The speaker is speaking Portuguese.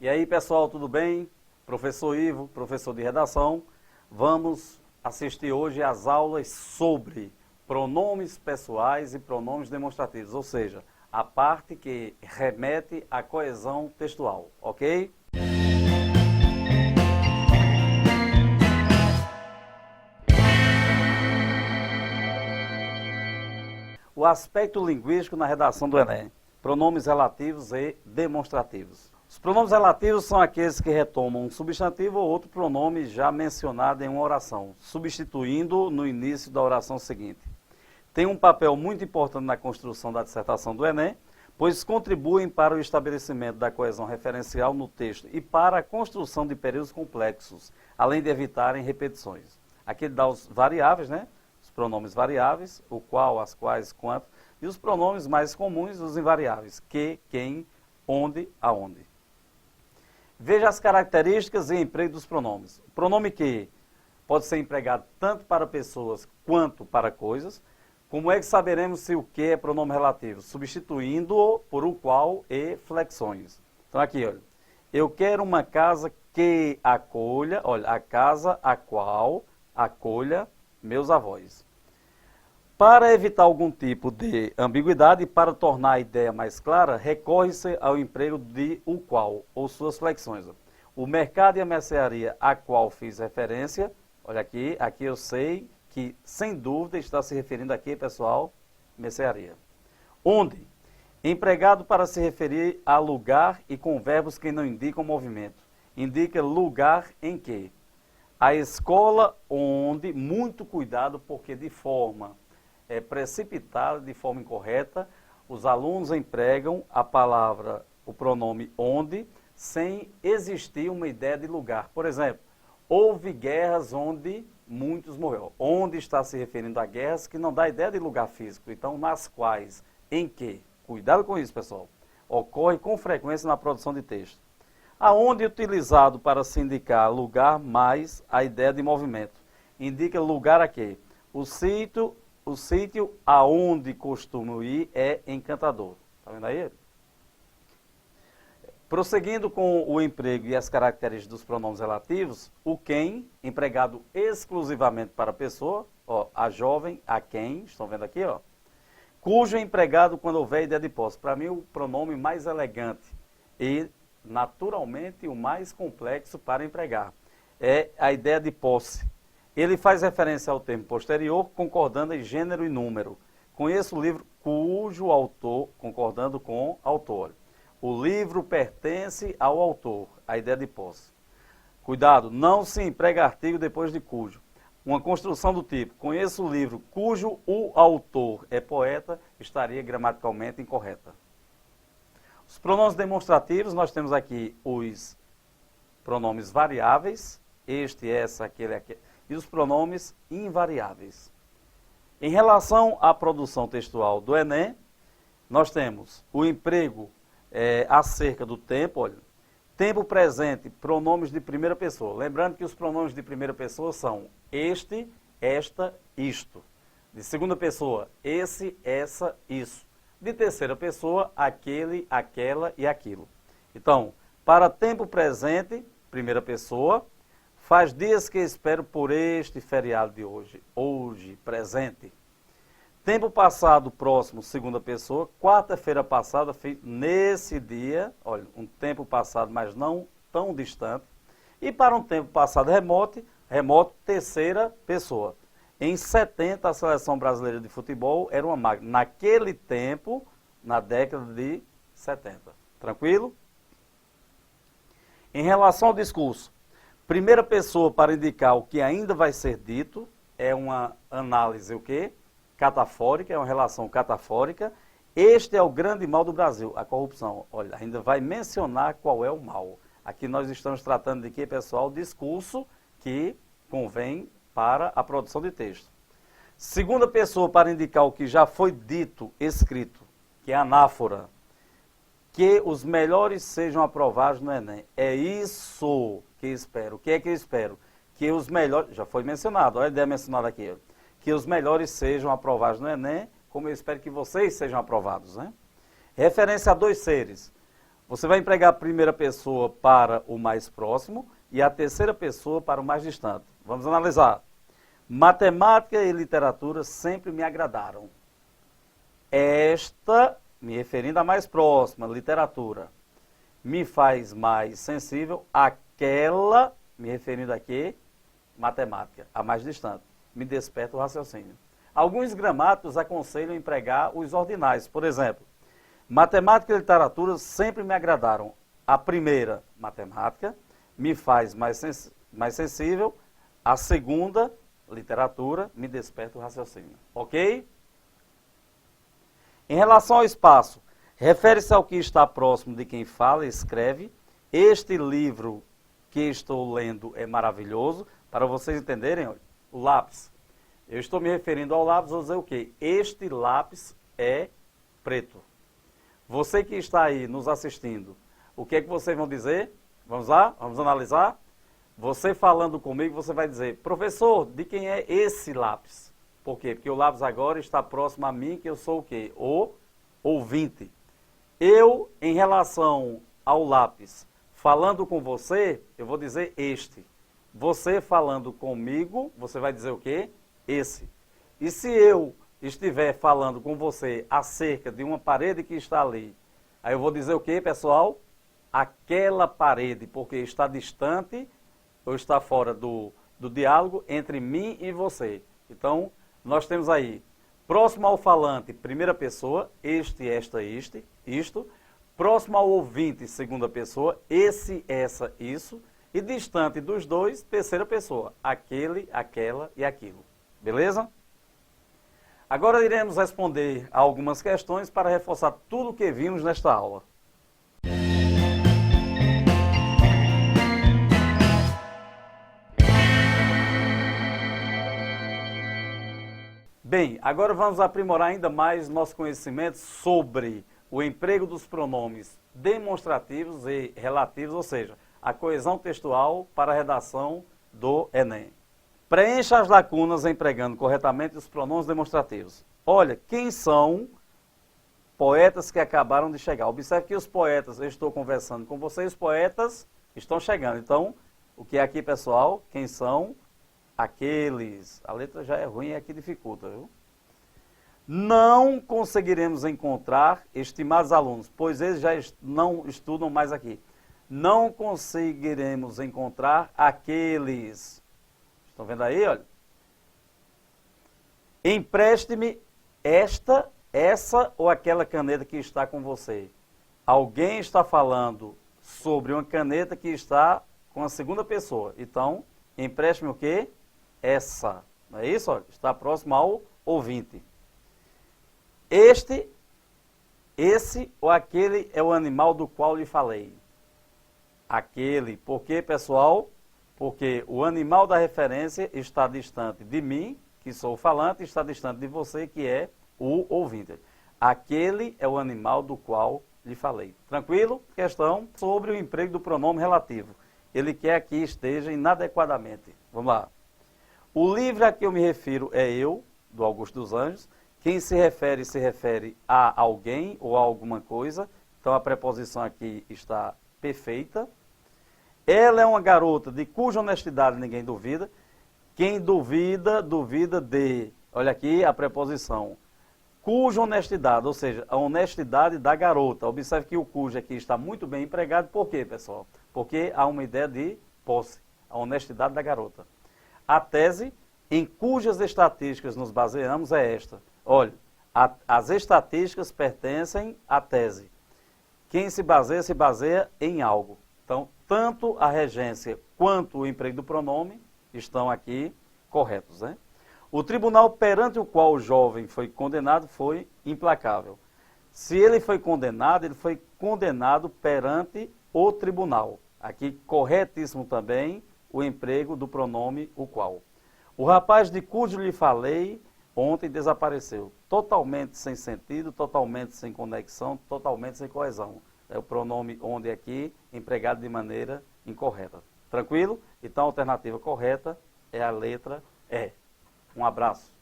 E aí, pessoal, tudo bem? Professor Ivo, professor de redação. Vamos assistir hoje às aulas sobre pronomes pessoais e pronomes demonstrativos, ou seja, a parte que remete à coesão textual, ok? O aspecto linguístico na redação do Enem. Pronomes relativos e demonstrativos. Os pronomes relativos são aqueles que retomam um substantivo ou outro pronome já mencionado em uma oração, substituindo no início da oração seguinte. Tem um papel muito importante na construção da dissertação do Enem, pois contribuem para o estabelecimento da coesão referencial no texto e para a construção de períodos complexos, além de evitarem repetições. Aqui ele dá os variáveis, né? Os pronomes variáveis, o qual, as quais, quanto, e os pronomes mais comuns, os invariáveis, que, quem, onde, aonde. Veja as características e emprego dos pronomes. O pronome que pode ser empregado tanto para pessoas quanto para coisas. Como é que saberemos se o que é pronome relativo? Substituindo-o por o qual e flexões. Então aqui, olha, eu quero uma casa que acolha, olha, a casa a qual acolha meus avós. Para evitar algum tipo de ambiguidade e para tornar a ideia mais clara, recorre-se ao emprego de o qual, ou suas flexões. O mercado e a mercearia a qual fiz referência, olha aqui eu sei que, sem dúvida, está se referindo aqui, pessoal, mercearia. Onde? Empregado para se referir a lugar e com verbos que não indicam movimento. Indica lugar em que? A escola onde, muito cuidado, porque de forma precipitada, de forma incorreta, os alunos empregam a palavra, o pronome onde, sem existir uma ideia de lugar. Por exemplo, houve guerras onde muitos morreram. Onde está se referindo a guerras que não dá ideia de lugar físico. Então, nas quais, em que, cuidado com isso, pessoal, ocorre com frequência na produção de texto. Aonde utilizado para se indicar lugar mais a ideia de movimento. Indica lugar a quê? O sítio aonde costumo ir é encantador. Está vendo aí? Prosseguindo com o emprego e as características dos pronomes relativos, o quem, empregado exclusivamente para a pessoa, ó, a jovem, a quem, estão vendo aqui, ó, cujo empregado quando houver ideia de posse. Para mim, o pronome mais elegante e, naturalmente, o mais complexo para empregar é a ideia de posse. Ele faz referência ao termo posterior, concordando em gênero e número. Conheço o livro cujo autor, concordando com autor. O livro pertence ao autor, a ideia de posse. Cuidado, não se emprega artigo depois de cujo. Uma construção do tipo, conheço o livro cujo o autor é poeta, estaria gramaticalmente incorreta. Os pronomes demonstrativos, nós temos aqui os pronomes variáveis, este, essa, aquele, aquele, e os pronomes invariáveis. Em relação à produção textual do Enem, nós temos o emprego acerca do tempo, olha, tempo presente, pronomes de primeira pessoa. Lembrando que os pronomes de primeira pessoa são este, esta, isto. De segunda pessoa, esse, essa, isso. De terceira pessoa, aquele, aquela e aquilo. Então, para tempo presente, primeira pessoa, faz dias que espero por este feriado de hoje. Hoje, presente. Tempo passado, próximo, segunda pessoa. Quarta-feira passada, nesse dia, olha, um tempo passado, mas não tão distante. E para um tempo passado remoto, terceira pessoa. Em 70, a seleção brasileira de futebol era uma máquina. Naquele tempo, na década de 70. Tranquilo? Em relação ao discurso, primeira pessoa para indicar o que ainda vai ser dito é uma análise, o quê? Catafórica, é uma relação catafórica. Este é o grande mal do Brasil, a corrupção. Olha, ainda vai mencionar qual é o mal. Aqui nós estamos tratando de quê, pessoal? Discurso que convém para a produção de texto. Segunda pessoa para indicar o que já foi dito, escrito, que é anáfora. Que os melhores sejam aprovados no Enem. É isso que espero. O que é que eu espero? Que os melhores, já foi mencionado, olha a ideia mencionada aqui, que os melhores sejam aprovados no Enem, como eu espero que vocês sejam aprovados, né? Referência a dois seres. Você vai empregar a primeira pessoa para o mais próximo e a terceira pessoa para o mais distante. Vamos analisar. Matemática e literatura sempre me agradaram. Esta, me referindo à mais próxima, literatura, me faz mais sensível. Aquela, me referindo aqui, matemática, a mais distante, me desperta o raciocínio. Alguns gramáticos aconselham empregar os ordinais. Por exemplo, matemática e literatura sempre me agradaram. A primeira, matemática, me faz mais sensível. A segunda, literatura, me desperta o raciocínio. Ok? Em relação ao espaço, refere-se ao que está próximo de quem fala e escreve. Este livro que estou lendo é maravilhoso. Para vocês entenderem, olha, o lápis. Eu estou me referindo ao lápis, vou dizer o quê? Este lápis é preto. Você que está aí nos assistindo, o que é que vocês vão dizer? Vamos lá? Vamos analisar? Você falando comigo, você vai dizer, professor, de quem é esse lápis? Por quê? Porque o lápis agora está próximo a mim, que eu sou o quê? O ouvinte. Eu, em relação ao lápis, falando com você, eu vou dizer este. Você falando comigo, você vai dizer o quê? Esse. E se eu estiver falando com você acerca de uma parede que está ali, aí eu vou dizer o quê, pessoal? Aquela parede, porque está distante ou está fora do diálogo entre mim e você. Então, nós temos aí, próximo ao falante, primeira pessoa, este, esta, isto. Próximo ao ouvinte, segunda pessoa, esse, essa, isso. E distante dos dois, terceira pessoa, aquele, aquela e aquilo. Beleza? Agora iremos responder a algumas questões para reforçar tudo o que vimos nesta aula. Bem, agora vamos aprimorar ainda mais nosso conhecimento sobre o emprego dos pronomes demonstrativos e relativos, ou seja, a coesão textual para a redação do Enem. Preencha as lacunas empregando corretamente os pronomes demonstrativos. Olha, quem são poetas que acabaram de chegar? Observe que os poetas, eu estou conversando com vocês, os poetas estão chegando. Então, o que é aqui, pessoal? Quem são? Aqueles. A letra já é ruim e aqui dificulta, viu? Não conseguiremos encontrar, estimados alunos, pois eles já não estudam mais aqui. Não conseguiremos encontrar aqueles. Estão vendo aí, olha? Empreste-me esta, essa ou aquela caneta que está com você. Alguém está falando sobre uma caneta que está com a segunda pessoa. Então, empreste-me o quê? Essa. Não é isso? Olha? Está próximo ao ouvinte. Este, esse ou aquele é o animal do qual lhe falei. Aquele. Por quê, pessoal? Porque o animal da referência está distante de mim, que sou o falante, e está distante de você, que é o ouvinte. Aquele é o animal do qual lhe falei. Tranquilo? Questão sobre o emprego do pronome relativo. Ele quer que esteja inadequadamente. Vamos lá. O livro a que eu me refiro é eu, do Augusto dos Anjos. Quem se refere a alguém ou a alguma coisa. Então a preposição aqui está perfeita. Ela é uma garota de cuja honestidade ninguém duvida. Quem duvida, duvida de... Olha aqui a preposição. Cuja honestidade, ou seja, a honestidade da garota. Observe que o cuja aqui está muito bem empregado. Por quê, pessoal? Porque há uma ideia de posse. A honestidade da garota. A tese em cujas estatísticas nos baseamos é esta. Olha, as estatísticas pertencem à tese. Quem se baseia em algo. Então, tanto a regência quanto o emprego do pronome estão aqui corretos, né? O tribunal perante o qual o jovem foi condenado foi implacável. Se ele foi condenado perante o tribunal. Aqui, corretíssimo também o emprego do pronome o qual. O rapaz de cujo lhe falei ontem desapareceu. Totalmente sem sentido, totalmente sem conexão, totalmente sem coesão. É o pronome onde aqui, empregado de maneira incorreta. Tranquilo? Então a alternativa correta é a letra E. Um abraço.